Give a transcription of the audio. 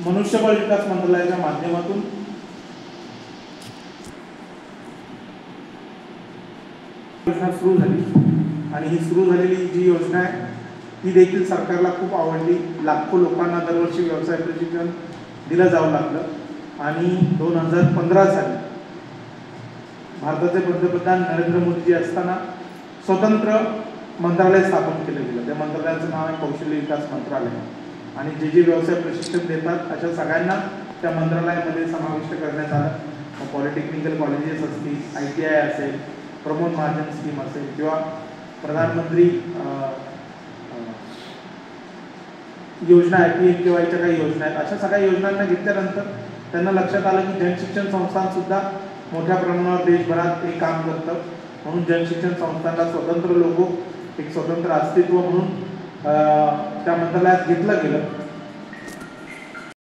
मनुष्यबळ विकास मंत्रालयाच्या माध्यमातून योजना सुरू झाली आणि ही सुरू झालेली जी योजना आहे ती देखील सरकारला खूप आवडली। लाखो लोकांना दरवर्षी व्यवसाय प्रशिक्षण दिलं जाऊ लागलं आणि 2015 साली भारताचे पंतप्रधान नरेंद्र मोदी असताना स्वतंत्र मंत्रालय स्थापन केलं गेलं। त्या मंत्रालयाचं नाव आहे कौशल्य विकास मंत्रालय आणि जे जे व्यवसाय प्रशिक्षण देतात अशा सगळ्यांना त्या मंत्रालयामध्ये समाविष्ट करण्यात आलं। पॉलिटेक्निकल कॉलेजेस असतील, ITI असेल, प्रमोद महाजन स्कीम असेल किंवा प्रधानमंत्री योजना आहे, PMKYच्या काही योजना आहेत, अशा सगळ्या योजनांना घेतल्यानंतर त्यांना लक्षात आलं की जनशिक्षण संस्थांसुद्धा मोठ्या प्रमाणावर देशभरात हे काम करतं, म्हणून जनशिक्षण संस्थांना स्वतंत्र लोगो, एक स्वतंत्र अस्तित्व म्हणून त्या मंत्रालयात घेतलं गेलं